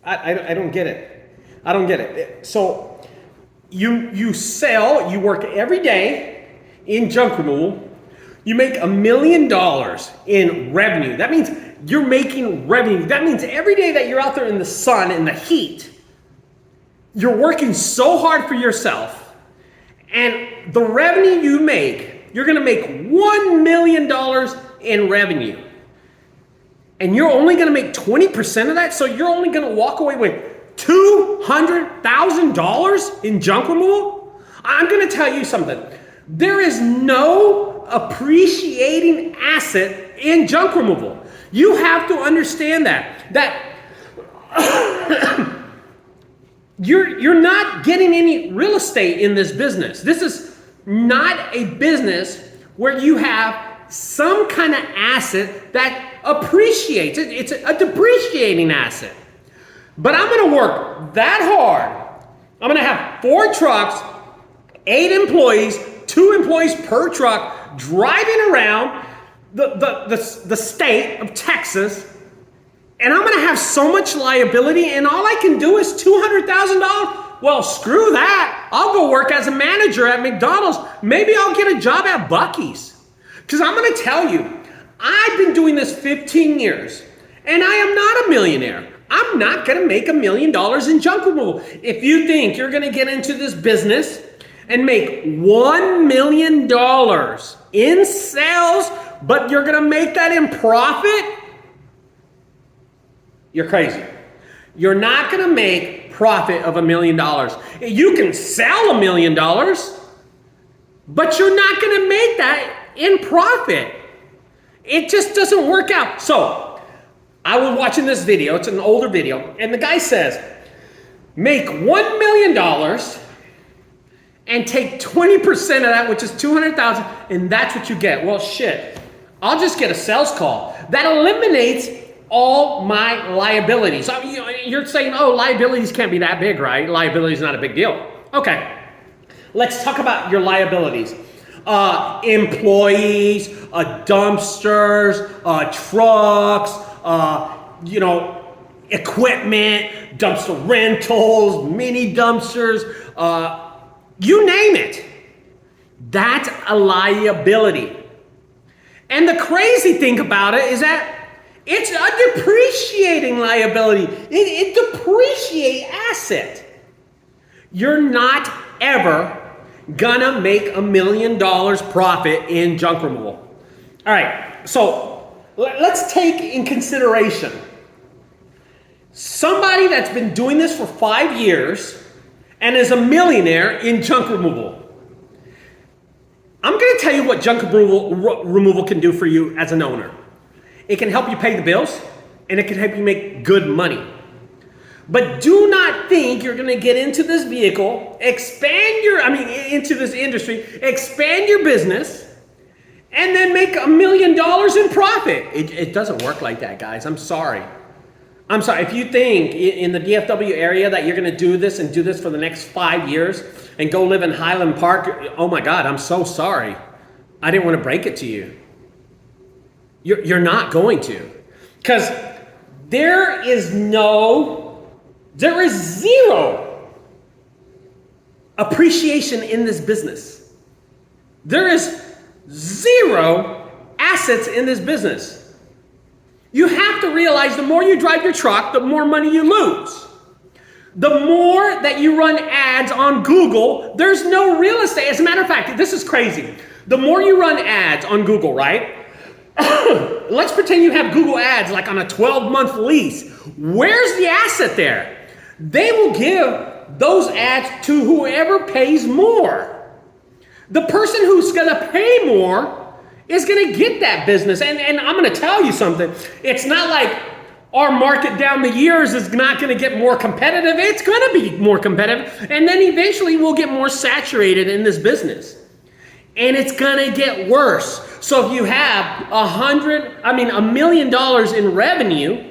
I don't get it. I don't get it. So you sell, you work every day in junk removal. You make $1 million in revenue. That means you're making revenue. That means every day that you're out there in the sun, in the heat, you're working so hard for yourself. And the revenue you make, you're gonna make $1 million in revenue. And you're only gonna make 20% of that, so you're only gonna walk away with $200,000 in junk removal? I'm gonna tell you something. There is no appreciating asset in junk removal. You have to understand that you're not getting any real estate in this business. This is not a business where you have some kind of asset that appreciates. It's a depreciating asset. But I'm gonna work that hard. I'm gonna have 4 trucks, 8 employees, 2 employees per truck, driving around the state of Texas, and I'm gonna have so much liability, and all I can do is $200,000. Well, screw that. I'll go work as a manager at McDonald's. Maybe I'll get a job at Buc-ee's. Because I'm gonna tell you, I've been doing this 15 years, and I am not a millionaire. I'm not gonna make $1 million in junk removal. If you think you're gonna get into this business and make $1 million in sales, but you're gonna make that in profit, you're crazy. You're not gonna make profit of $1 million. You can sell $1 million, but you're not gonna make that in profit. It just doesn't work out. So I was watching this video, it's an older video, and the guy says, make $1 million and take 20% of that, which is $200,000, and that's what you get. Well, shit, I'll just get a sales call. That eliminates all my liabilities. I mean, you're saying, oh, liabilities can't be that big, right? Liability is not a big deal. Okay, let's talk about your liabilities. Employees, dumpsters, trucks, equipment, dumpster rentals, mini dumpsters, you name it. That's a liability. And the crazy thing about it is that it's a depreciating liability. It depreciates asset. You're not ever gonna make $1 million profit in junk removal. All right, so let's take in consideration somebody that's been doing this for 5 years and is a millionaire in junk removal. I'm gonna tell you what junk removal can do for you as an owner. It can help you pay the bills, and it can help you make good money. But do not think you're gonna get into this vehicle, into this industry, expand your business, and then make $1 million in profit. It doesn't work like that, guys. I'm sorry. If you think in the DFW area that you're gonna do this and do this for the next 5 years and go live in Highland Park, oh my God, I'm so sorry. I didn't wanna break it to you. You're not going to. Because there is zero appreciation in this business. There is zero assets in this business. You have to realize the more you drive your truck, the more money you lose. The more that you run ads on Google, there's no real estate. As a matter of fact, this is crazy. The more you run ads on Google, right? Let's pretend you have Google ads like on a 12-month lease. Where's the asset there? They will give those ads to whoever pays more. The person who's gonna pay more is gonna get that business. And I'm gonna tell you something. It's not like our market down the years is not gonna get more competitive. It's gonna be more competitive. And then eventually we'll get more saturated in this business. And it's gonna get worse. So if you have $1 million in revenue,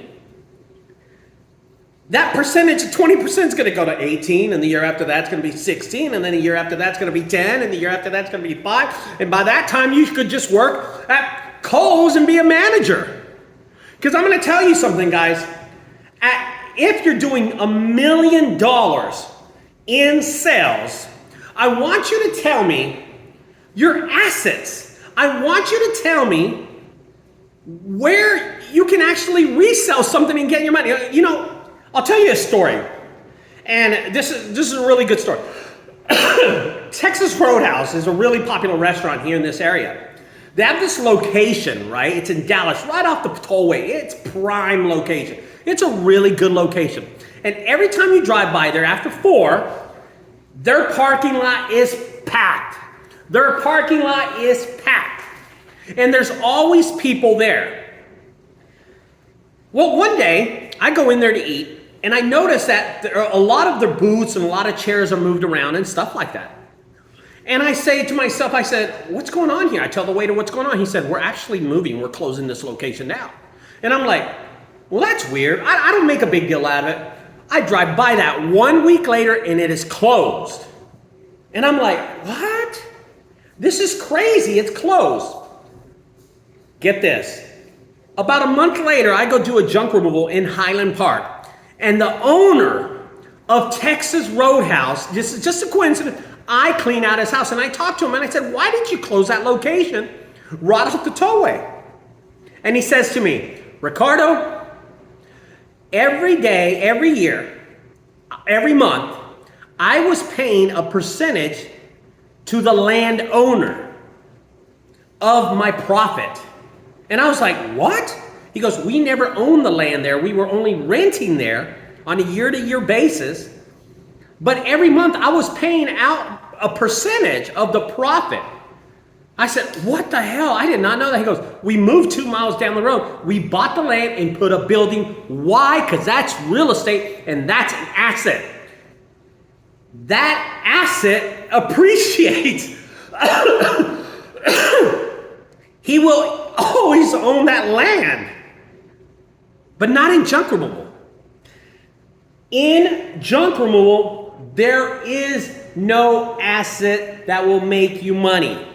that percentage of 20% is going to go to 18, and the year after that's going to be 16, and then the year after that's going to be 10, and the year after that's going to be 5. And by that time, you could just work at Kohl's and be a manager. Because I'm going to tell you something, guys. if you're doing $1 million in sales, I want you to tell me your assets. I want you to tell me where you can actually resell something and get your money. You know, I'll tell you a story. And this is a really good story. Texas Roadhouse is a really popular restaurant here in this area. They have this location, right? It's in Dallas, right off the tollway. It's prime location. It's a really good location. And every time you drive by there after 4, their parking lot is packed. Their parking lot is packed. And there's always people there. Well, one day, I go in there to eat, and I notice that a lot of their booths and a lot of chairs are moved around and stuff like that. And I say to myself, I said, what's going on here? I tell the waiter what's going on. He said, we're actually moving. We're closing this location down. And I'm like, well, that's weird. I don't make a big deal out of it. I drive by that 1 week later and it is closed. And I'm like, what? This is crazy. It's closed. Get this. About a month later, I go do a junk removal in Highland Park. And the owner of Texas Roadhouse, this is just a coincidence, I clean out his house and I talked to him and I said, why did you close that location right off the tollway? And he says to me, Ricardo, every day, every year, every month, I was paying a percentage to the landowner of my profit. And I was like, what? He goes, we never owned the land there. We were only renting there on a year-to-year basis. But every month I was paying out a percentage of the profit. I said, what the hell? I did not know that. He goes, we moved 2 miles down the road. We bought the land and put a building. Why? Because that's real estate and that's an asset. That asset appreciates. He will always own that land, but not in junk removal. In junk removal, there is no asset that will make you money.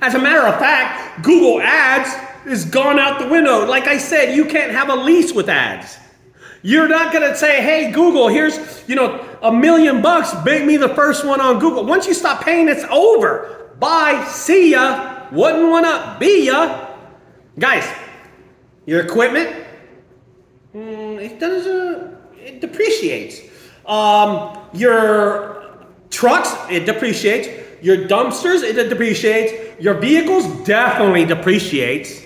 As a matter of fact, Google Ads is gone out the window. Like I said, you can't have a lease with ads. You're not going to say, hey, Google, here's, $1 million. Make me the first one on Google. Once you stop paying, it's over. Bye. See ya. Wouldn't want to be ya. Guys, your equipment, it depreciates. Your trucks, it depreciates. Your dumpsters, it depreciates. Your vehicles definitely depreciates.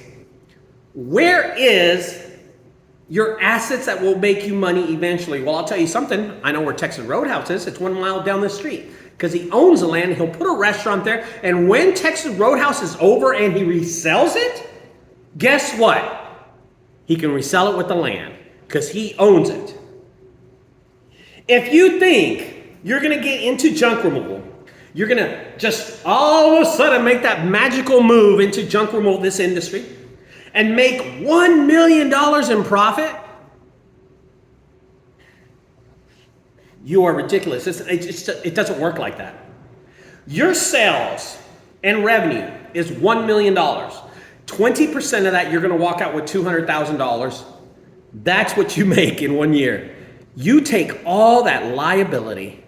Where is your assets that will make you money eventually? Well, I'll tell you something. I know where Texas Roadhouse is. It's 1 mile down the street. Because he owns the land, he'll put a restaurant there. And when Texas Roadhouse is over and he resells it, guess what? He can resell it with the land because he owns it. If you think you're going to get into junk removal, you're going to just all of a sudden make that magical move into junk removal, this industry, and make $1 million in profit, you are ridiculous. It doesn't work like that. Your sales and revenue is $1 million. 20% of that, you're going to walk out with $200,000. That's what you make in 1 year. You take all that liability,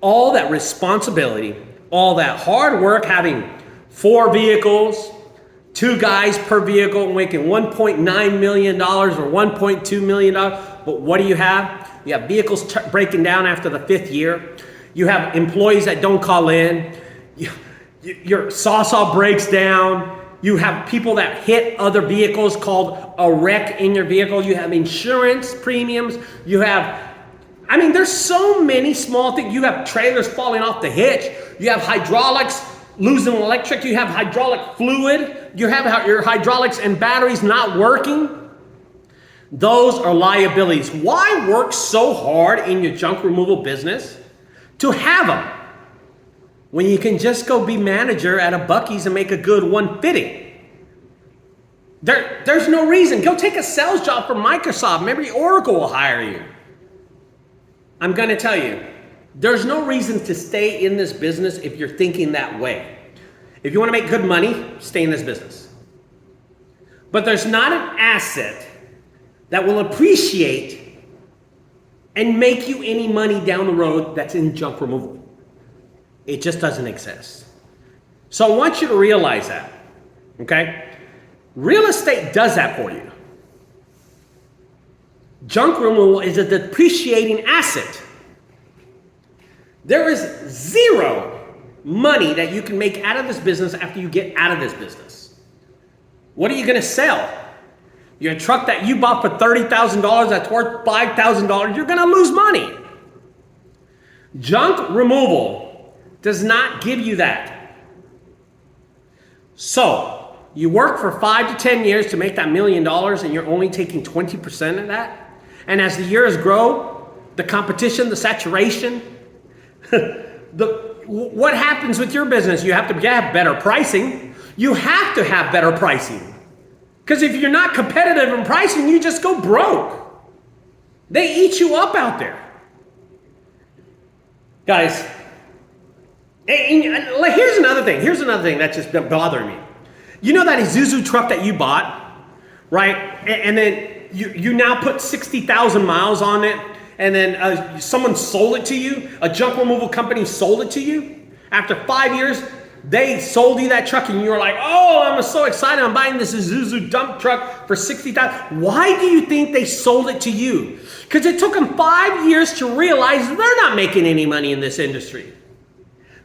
all that responsibility, all that hard work, having 4 vehicles, 2 guys per vehicle, making $1.9 million or $1.2 million. But what do you have? You have vehicles breaking down after the 5th year. You have employees that don't call in. Your saw breaks down. You have people that hit other vehicles called a wreck in your vehicle. You have insurance premiums. You have, there's so many small things. You have trailers falling off the hitch. You have hydraulics losing electric. You have hydraulic fluid. You have your hydraulics and batteries not working. Those are liabilities. Why work so hard in your junk removal business to have them when you can just go be manager at a Buc-ee's and make a good $150? There's no reason. Go take a sales job for Microsoft. Maybe Oracle will hire you. I'm going to tell you, there's no reason to stay in this business if you're thinking that way. If you want to make good money, stay in this business. But there's not an asset that will appreciate and make you any money down the road that's in junk removal. It just doesn't exist. So I want you to realize that, okay? Real estate does that for you. Junk removal is a depreciating asset. There is zero money that you can make out of this business after you get out of this business. What are you going to sell? Your truck that you bought for $30,000 that's worth $5,000, you're going to lose money. Junk removal does not give you that. So, you work for 5 to 10 years to make that $1 million and you're only taking 20% of that. And as the years grow, the competition, the saturation, what happens with your business? You have to have better pricing. You have to have better pricing. Because if you're not competitive in pricing, you just go broke. They eat you up out there. Guys, here's another thing. Here's another thing that's just been bothering me. You know that Isuzu truck that you bought, right? And then you now put 60,000 miles on it, and then someone sold it to you. A junk removal company sold it to you. After 5 years, they sold you that truck, and you were like, "Oh, I'm so excited! I'm buying this Isuzu dump truck for 60,000." Why do you think they sold it to you? Because it took them 5 years to realize they're not making any money in this industry.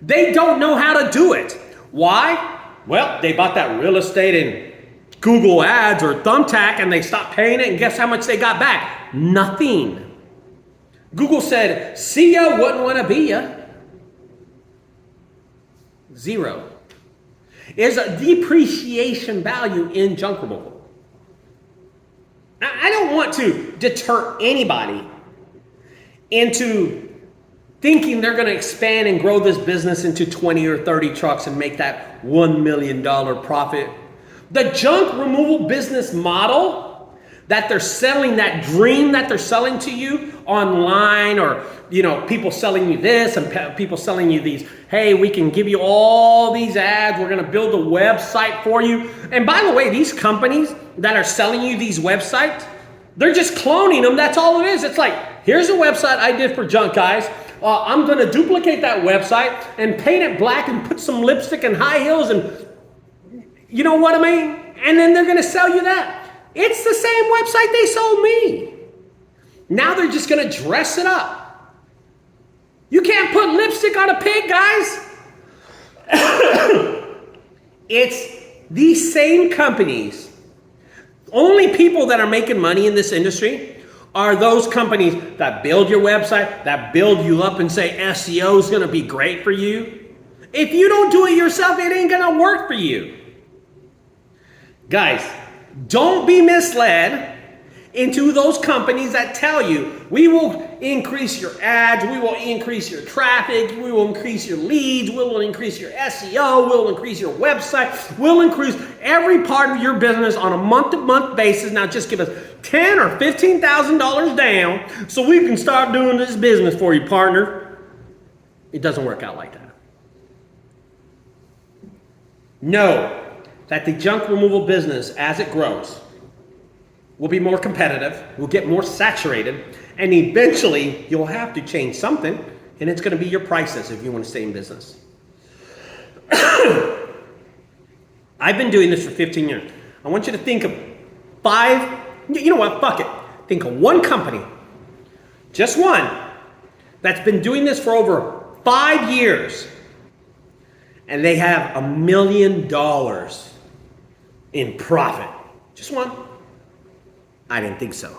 They don't know how to do it. Why? Well, they bought that real estate in Google Ads or Thumbtack, and they stopped paying it, and guess how much they got back? Nothing. Google said, "See ya, wouldn't want to be ya." Zero. There's a depreciation value in junk removal. Now, I don't want to deter anybody into thinking they're going to expand and grow this business into 20 or 30 trucks and make that $1 million profit. The junk removal business model that they're selling, that dream that they're selling to you online, or people selling you this and people selling you these, hey, we can give you all these ads, we're going to build a website for you. And by the way, these companies that are selling you these websites, they're just cloning them. That's all it is. It's like, here's a website I did for JunkGuys. I'm going to duplicate that website and paint it black and put some lipstick and high heels, and you know what I mean? And then they're going to sell you that. It's the same website they sold me. Now they're just going to dress it up. You can't put lipstick on a pig, guys. It's these same companies. Only people that are making money in this industry are those companies that build your website, that build you up and say SEO is going to be great for you. If you don't do it yourself, it ain't going to work for you. Guys, don't be misled into those companies that tell you, we will increase your ads, we will increase your traffic, we will increase your leads, we will increase your SEO, we'll increase your website, we'll increase every part of your business on a month-to-month basis. Now just give us $10,000 or $15,000 down so we can start doing this business for you, partner. It doesn't work out like that. Know that the junk removal business, as it grows, will be more competitive, will get more saturated, and eventually you'll have to change something, and it's going to be your prices if you want to stay in business. I've been doing this for 15 years. I want you to think of think of one company, just one, that's been doing this for over 5 years, and they have $1 million in profit. Just one. I didn't think so.